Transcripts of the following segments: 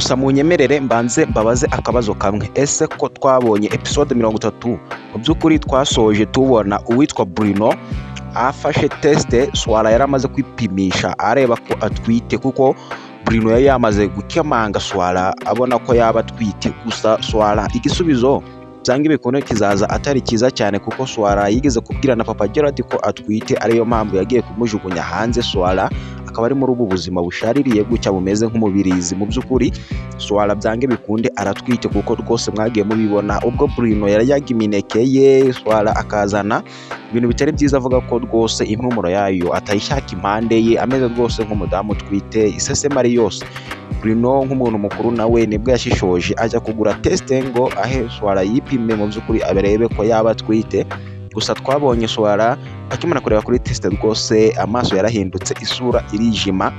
gusa munyemerere mbanze mbabaze akabazo kamwe, ese ko twabonye episode 30 mu by'ukuri twasoje tubona uwitwa Bruno afashe teste Swala yaramaze kwipimisha areba ko atwite, kuko Bruno yari yamaze gukemanga Swala abona ko yaba atwite, gusa Swala igisubizo cyangwa ibikorwa kizaza atari cyiza cyane, kuko Swala yigeze kubwira na Papa Gerard ko atwite, ariyo mpamvu yagiye kumujugunya hanze. Swala akaba ari muri ubu buzima bushaririye gutya bumeze nk'umubirizi. Mu by'ukuri Swala byange bikunde aratwite, kuko rwose mwagiye mubibona ubwo Bruno yaryaga imineke ye Swala akazana ibintu bitari byiza, avuga ko rwose impumuro yayo atayishaka impande ye, ameze rwose nk'umudamu utwite isesema ari yose. Bruno nk'umuntu mukuru nawe nibwo yashishoje ajya kugura teste ngo ahe Swala yipime mu by'ukuri aberebe ko yaba atwite. Gusa twabonye Swala akimara kureba kuri teste rwose amaso yarahindutse, isura irijima,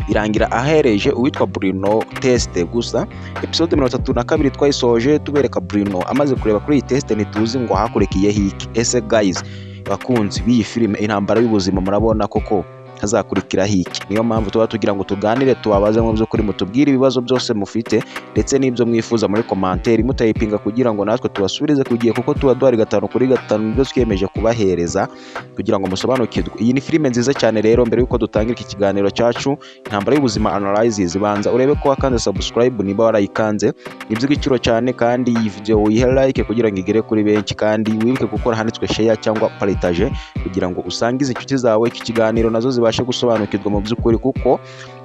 birangira ahereje uwitwa Bruno teste. Gusa episode 32 twayisoje tubereka Bruno amaze kureba kuri iyi teste, ntituzi ngo hakurikiye hiki. Ese guys bakunzi b'iyi filime intambara y'ubuzima, murabona koko hazakurikira hiki? Niyo mpamvu tuba tugira ngo tuganire, tubabaze mu by'ukuri mutubwire ibibazo byose mufite ndetse n'ibyo mwifuza muri commentaire, mutayipinga kugira ngo natwe tubasubirize ku gihe, kuko tuba duhari 5 kuri 5 nibyo twiyemeje kubahereza kugira ngo musobanukirwe. Iyi ni filime nziza cyane rero. Mbere yuko dutangira iki kiganiro cyacu intambara y'ubuzima analysis, banza urebe ko wakanze subscribe niba warayikanze, iby'igiciro cyane, kandi iyi video uyihe like kugira ngo igere kuri benshi, kandi wibuke gukora handitswe share cyangwa partage kugira ngo usangize inshuti zawe iki kiganiro nazo zibashe gusobanukirwa mu by'ukuri, kuko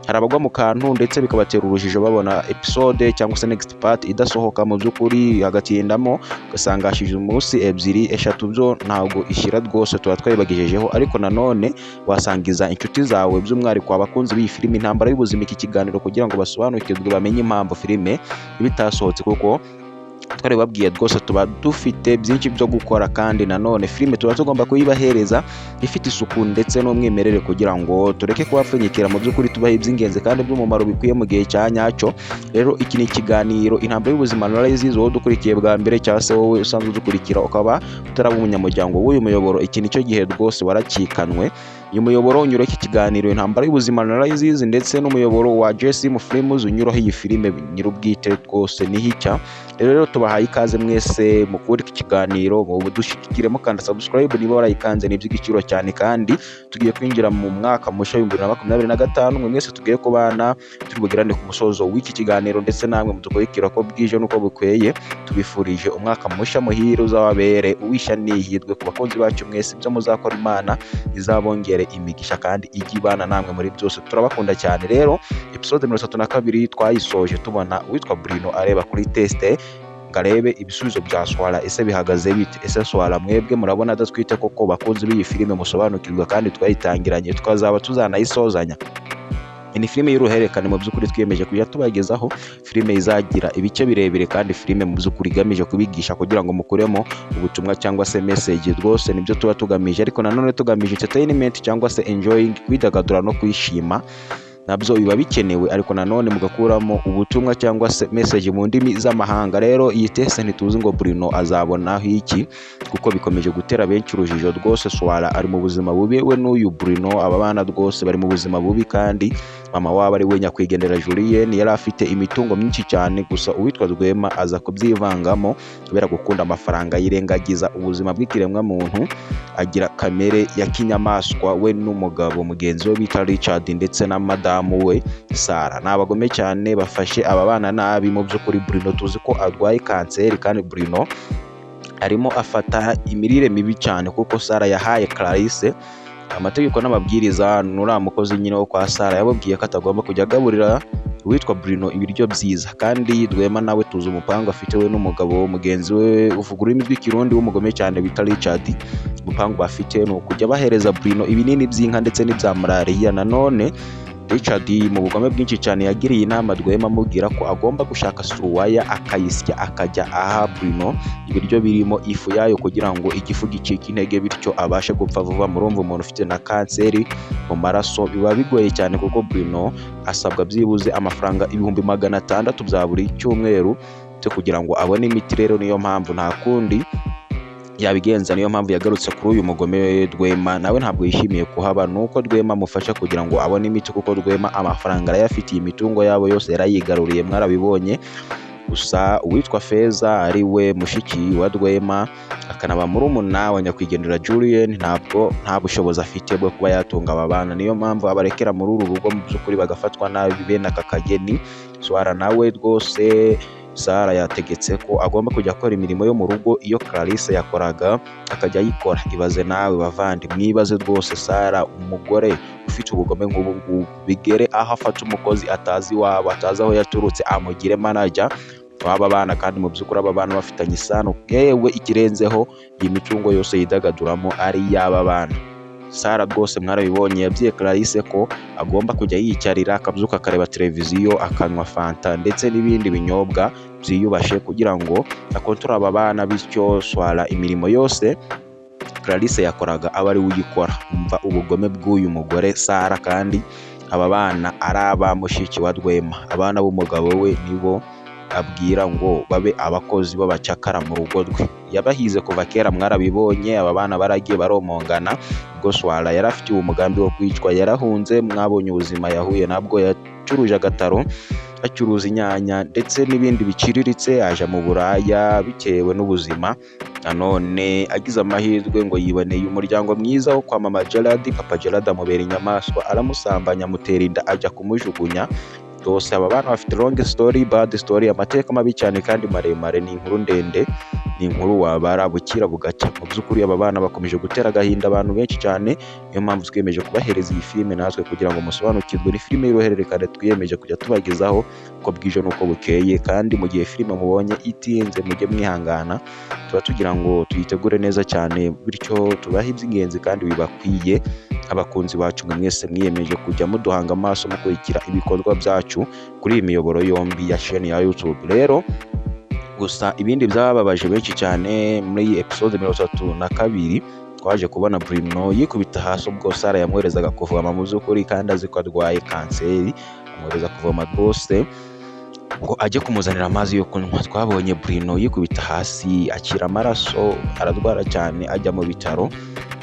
hari abagwa mu kantu ndetse bikabatera urujijo babona episode cyangwa se next part idasohoka mu by'ukuri, hagatindamo ugasanga hashije umunsi 2-3 byo ntabwo ishyira rwose, tuba twayibagejejeho. Ariko nanone wasangiza inshuti zawe by'umwihariko abakunzi b'iyi filime intambara y'ubuzima iki kiganiro, kugira ngo basobanukirwe bamenye impamvu filime ibitasohotse, kuko twari babwiye rwose tuba dufite byinshi byo gukora, kandi nanone filime tuba tugomba kuyibahereza ifite isuku ndetse n'umwimerere, kugira ngo tureke kubapfunyikira, mu by'ukuri tubahe iby'ingenzi kandi by'umumaro bikwiye mu gihe cya nyacyo. Rero iki ni ikiganiro intambara y'ubuzima analysis, wowe dukurikiye bwa mbere cyangwa se wowe usanzwe udukurikira ukaba utaraba umunyamuryango w'uyu muyoboro, iki nicyo gihe rwose waracikanwe. Uyu muyoboro unyuraho iki kiganiro intambara y'ubuzima analysis ndetse n'umuyoboro wa JSM Films unyuraho iyi filime nyir'ubwite rwose ni hicya. Rero tubahaye ikaze mwese mukuri iki kiganiro, mu dushikiremo kandi subscribe niba warayikanze, ni iby'igiciro cyane, kandi tugiye kwinjira mu mwaka mushya 2025. mwe mwese tugiye kubana turi bugirane ku musozo w'iki kiganiro, ndetse namwe mudukurikira ko bwije nuko bukweye, tubifurije umwaka mushya muhire uzababere uwisha nihirwe. Ku bakunzi bacu mwese ibyo muzakora Imana izabongere imigisha kandi igibana namwe muri byose, turabakunda cyane. Rero episode 32 twayisoje tubona uwitwa Bruno areba kuri teste ngarebe ibisubizo bya Swala ese bihagaze bite. Ese Swala mwebwe murabona adatwite koko? Bakunzi b'iyi filime musobanukirwa, kandi twayitangiranye tukazaba tuzanayisozanya. Ni filime y'uruhererekane mu by'ukuri twiyemeje kujya tubagezaho filime izagira ibice birebire, kandi filime mu by'ukuri igamije kubigisha kugira ngo mukuremo ubutumwa cyangwa se message, rwose nibyo tuba tugamije. Ariko nanone tugamije entertainment cyangwa se enjoying, kwidagadura no kwishima, nabyo biba bikenewe, ariko nanone mugakuramo ubutumwa cyangwa se message mu ndimi z'amahanga. Rero iyi teste ntituzi ngo Bruno azabonaho iki, kuko bikomeje gutera benshi urujijo rwose. Swala ari mu buzima bubi, we n'uyu Bruno aba bana rwose bari mu buzima bubi, kandi mama wabo ari we nyakwigendera Julienne yari afite imitungo myinshi cyane, gusa uwitwa Rwema aza kubyivangamo kubera gukunda amafaranga, yirengagiza ubuzima bw'ikiremwa muntu, agira kamere ya kinyamaswa. We n'umugabo mugenzi we bita Richard ndetse na madamu we Sara ni abagome cyane, bafashe aba bana nabi. Mu by'ukuri Bruno tuzi ko arwaye kanseri, kandi Bruno arimo afata imirire mibi cyane, kuko Sara yahaye Clarisse amategeko n'amabwiriza. Nuriya mukozi nyine wo kwa Sara yababwiye ko atagomba kujya agaburira uwitwa Bruno ibiryo byiza, kandi Rwema nawe tuzi umupango afite we n'umugabo mugenzi we uvuga ururimi rw'ikirundi w'umugome cyane bita Richard. Umupango bafite ni ukujya bahereza Bruno ibinini by'inka ndetse n'ibya malariya. Nanone Richard mu bugome bwinshi cyane yagiriye inama Rwema amubwira ko agomba gushaka suruwaya akayisya, akajya aha Bruno ibiryo birimo ifu yayo kugira ngo igifu gicike intege, bityo abashe gupfa vuba. Murumva umuntu ufite na kanseri mu maraso biba bigoye cyane, kuko Bruno asabwa byibuze amafaranga 600,000 bya buri cyumweru kugira ngo abone imiti. Rero niyo mpamvu nta kundi yabigenza. Niyo mpamvu yagarutse kuri uyu mugome Rwema, nawe ntabwo yishimiye kuhaba, nuko Rwema amufasha kugira ngo abone imiti, kuko Rwema amafaranga arayafitiye, imitungo yabo yose yarayigaruriye, mwarabibonye. Gusa uwitwa Feza ari we mushiki wa Rwema akanaba murumuna wa nyakwigendera Julien, nta bushobozi afite bwo kuba yatunga aba bana, niyo mpamvu abarekera muri uru rugo mu by'ukuri bagafatwa nabi bene aka kageni. Swara nawe rwose Sara yategetse ko agomba kujya akora imirimo yo mu rugo iyo Clarisse yakoraga akajya ayikora. Ibaze nawe bavandi, mwibaze rwose Sara umugore ufite ubugome nk'ubu ngubu, bigere aho afata umukozi atazi iwabo, atazi aho yaturutse, amugire manager w'aba bana, kandi mu by'ukuri aba bana bafitanye isano, yewe ikirenzeho iyi mitungo yose yidagaduramo ari iy'aba bana. Sara rwose mwarabibonye yabwiye Clarisse ko agomba kujya yicarira, akabyuka akareba televiziyo, akanywa fanta ndetse n'ibindi binyobwa byiyubashe kugira ngo akontorore aba bana, bityo Swara imirimo yose Clarisse yakoraga aba ari we uyikora. Umva ubugome bw'uyu mugore Sara, kandi aba bana ari aba mushiki wa Rwema, abana b'umugabo we nibo abwira ngo babe abakozi b'abacakara mu rugo rwe. Yabahize kuva kera, mwarabibonye, aba bana baragiye baromongana. Ubwo Swara yari afite umugambi wo kwicwa, yarahunze, mwabonye ubuzima yahuye nabwo, yacuruje agataro acuruza inyanya ndetse n'ibindi biciriritse, aja mu buraya bitewe n'ubuzima. Nanone agize amahirwe ngo yiboneye umuryango mwiza wo kwa mama Gerard, papa Gerard amubera inyamaswa, aramusambanya, amutera inda, ajya kumujugunya. Rwose aba bana bafite long story, bad story, amateka mabi cyane kandi maremare. Ni inkuru ndende, ni inkuru wabara bukira bugacya. Mu by'ukuri aba bana bakomeje gutera agahinda abantu benshi cyane, niyo mpamvu twiyemeje kubahereza iyi filime natwe kugira ngo musobanukirwe. Ni filime y'uruhererekane twiyemeje kujya tubagezaho uko bwije n'uko bukeye, kandi mu gihe filime mubonye itinze mujye mwihangana, tuba tugira ngo tuyitegure neza cyane, bityo tubahe iby'ingenzi kandi bibakwiye. Abakunzi bacu mwe mwese mwiyemeje kujya muduhanga amaso mukurikira ibikorwa byacu kuri iyi miyoboro yombi ya chaîne ya YouTube. Rero gusa ibindi byababaje benshi cyane muri iyi episode 32 twaje kubona Bruno yikubita hasi ubwo Sara yamwoherezaga kuvoma, mu by'ukuri kandi azi ko arwaye kanseri, amwohereza kuvoma rwose ngo ajye kumuzanira amazi yo kunywa. Twabonye Bruno yikubita hasi akira amaraso, aradwara cyane, ajya mu bitaro.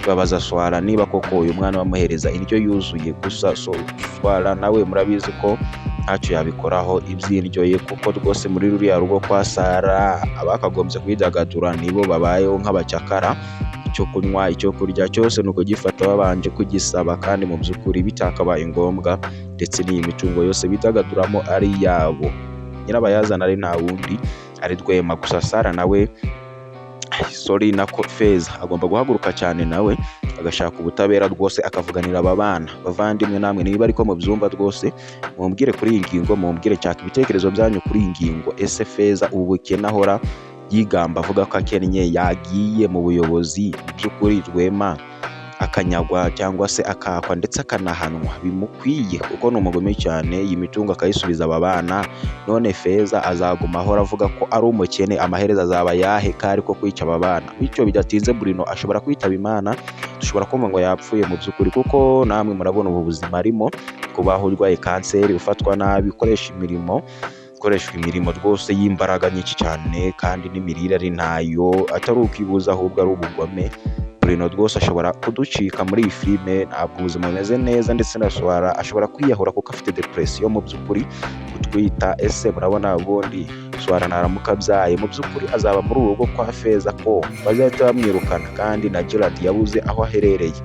Babaza Swara niba koko uyu mwana bamuhereza indyo yuzuye, gusa Swara nawe murabizi ko ntacyo yabikoraho iby'indyo ye, kuko rwose muri ruriya rugo kwa Sara abakagombye kwidagadura nibo babayeho nk'abacakara. Icyo kunywa, icyo kurya cyose nuko gifata babanje kugisaba, kandi mu by'ukuri bitakabaye ngombwa, ndetse n'iyi mitungo yose bidagaduramo ari yabo. Nyirabayazana ari nta wundi ari Rwema. Gusa Sara nawe nako Feza agomba guhaguruka cyane, nawe agashaka ubutabera rwose, akavuganira aba bana. Bavandimwe namwe niba ariko mu byumba rwose mumbwire kuri iyi ngingo, mumbwire cyaka ibitekerezo byanyu kuri iyi ngingo. Ese Feza ubu bukene ahora yigamba avuga ko akennye yagiye mu buyobozi, mu by'ukuri Rwema akanyagwa cyangwa se akahakwa ndetse akanahanwa bimukwiye, kuko ni umugome cyane, iyi mitungo akayisubiza aba bana. None Feza azaguma ahora avuga ko ari umukene, amaherezo azaba yahe kari ko kwica aba bana? Bityo bidatinze Bruno ashobora kwitaba Imana, dushobora kumva ngo yapfuye mu by'ukuri, kuko namwe murabona ubu buzima arimo, kubaho urwaye kanseri, ufatwa nabi, ukoreshwa imirimo rwose y'imbaraga nyinshi cyane, kandi n'imirire ari ntayo, atari ukwibuza ahubwo ari ubugome. Bruno rwose ashobora kuducika muri iyi filime, ntabwo ubuzima bumeze neza, ndetse na Swara ashobora kwiyahura kuko afite depression mu by'ukuri, gutwita. Ese murabona ubundi Swara naramuka abyaye, mu by'ukuri azaba muri uru rugo kwa Feza ko bazahita bamwirukana, kandi na Gerard yabuze aho aherereye.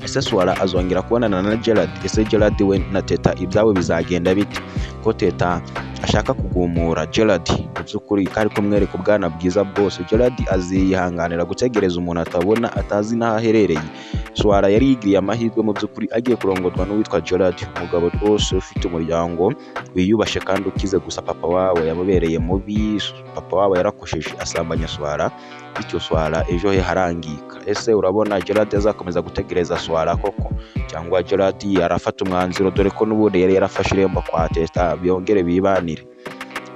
Ese Swara azongera kubonana na Gerard? Ese Gerard we na Teta ibyawe bizagenda bite? Ko Teta ashaka kugumura Gerard, mu by'ukuri kari kumwereka ubwana bwiza bwose. Gerard azihanganira gutegereza umuntu atabona, atazi n'aho aherereye? Swara yari yigiriye amahirwe mu by'ukuri, agiye kurongorwa n'uwitwa Gerard, umugabo rwose ufite umuryango wiyubashe kandi ukize. Gusa papa wabo yamubereye mubi, papa wabo yarakosheje, asambanya Swara, bityo Swara ejo he harangika. Ese urabona Gerard azakomeza gutegereza Swara koko, cyangwa Gerard arafata umwanzuro, dore ko n'ubundi yari yarafashe irembo kwa Teta byongere bibanire?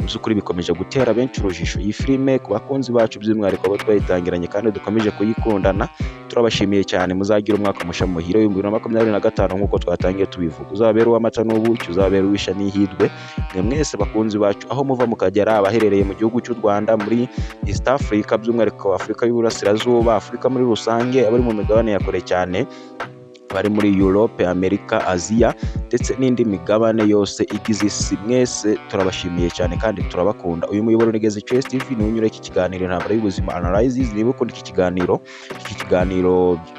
mu by'ukuri bikomeje gutera benshi urujijo. Iyi filime ku bakunzi bacu by'umwihariko abo twayitangiranye kandi dukomeje kuyikundana, turabashimiye cyane. Muzagira umwaka mushya muhire w'2025 nk'uko twatangiye tubivuga, uzabera uw'amata n'ubuki, uzabera uwisha n'ihirwe. Mwe mwese bakunzi bacu aho muva mukagera, abaherereye mu gihugu cy'u Rwanda, muri East Africa by'umwihariko Afurika y'Uburasirazuba, Afurika muri rusange, abari mu migabane ya kure cyane, bari muri Europe, Amerika, Aziya ndetse n'indi migabane yose igize isi, mwese turabashimiye cyane kandi turabakunda. Uyu muyoboro ni Gezi Choice TV, ni unyura iki kiganiro intambara y'ubuzima analysis. Niba ukunda iki kiganiro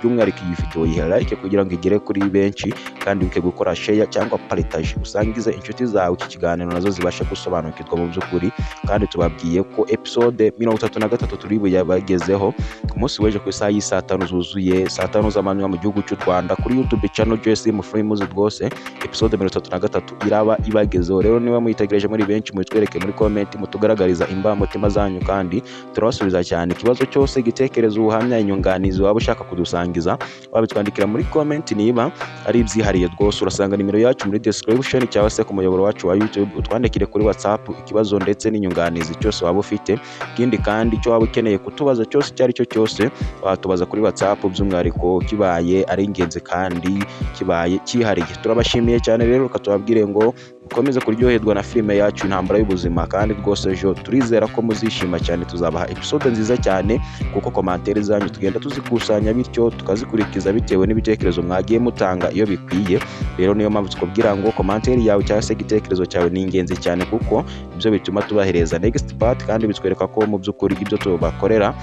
by'umwihariko iyi video yihe like kugira ngo igere kuri benshi, kandi wike gukora share cyangwa partage, usangize inshuti zawe iki kiganiro nazo zibashe gusobanukirwa mu by'ukuri. Kandi tubabwiye ko episode 33 turi buyabagezeho ku munsi w'ejo ku isaha y'isa 5 zuzuye, saa 5 z'amanywa mu gihugu cy'u Rwanda, kuri YouTube channel JSM Films rwose episode 33 iraba ibagezeho. Rero niba muyitegereje muri benshi, mutwereke muri comment, mutugaragariza imbamutima zanyu kandi turabasubiza cyane. Ikibazo cyose, igitekerezo, ubuhamya, inyunganizi waba ushaka kudusangiza, wabitwandikira muri comment. Niba ari ibyihariye rwose, urasanga nimero yacu muri description cyangwa se ku muyoboro wacu wa YouTube. Utwandikire kuri WhatsApp ikibazo ndetse n'inyunganizi cyose waba ufite. Ikindi kandi cyo waba ukeneye kutubaza cyose icyo ari cyo cyose, watubaza kuri WhatsApp by'umwihariko kibaye ari ingenzi kandi kibaye cyihariye. Turabashimiye cyane rero, katubabwire ngo mukomeze kuryoherwa na filime yacu intambara y'ubuzima, kandi rwose ejo turizera ko muzishima cyane. Tuzabaha episode nziza cyane kuko komantere zanyu tugenda tuzikusanya, bityo tukazikurikiza bitewe n'ibitekerezo mwagiye mutanga iyo bikwiye. Rero niyo mpamvu tukubwira ngo komantere yawe cyangwa se igitekerezo cyawe ni ingenzi cyane, kuko ibyo bituma tubahereza next part kandi bitwereka ko mu by'ukuri ibyo tubakorera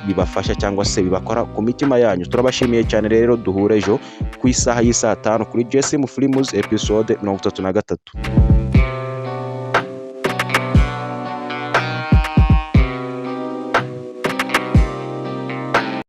bibafasha cyangwa se bibakora ku mitima yanyu. Turabashimiye cyane rero, duhure ejo ku isaha y'isa 5 kuri JSM Films episode 33.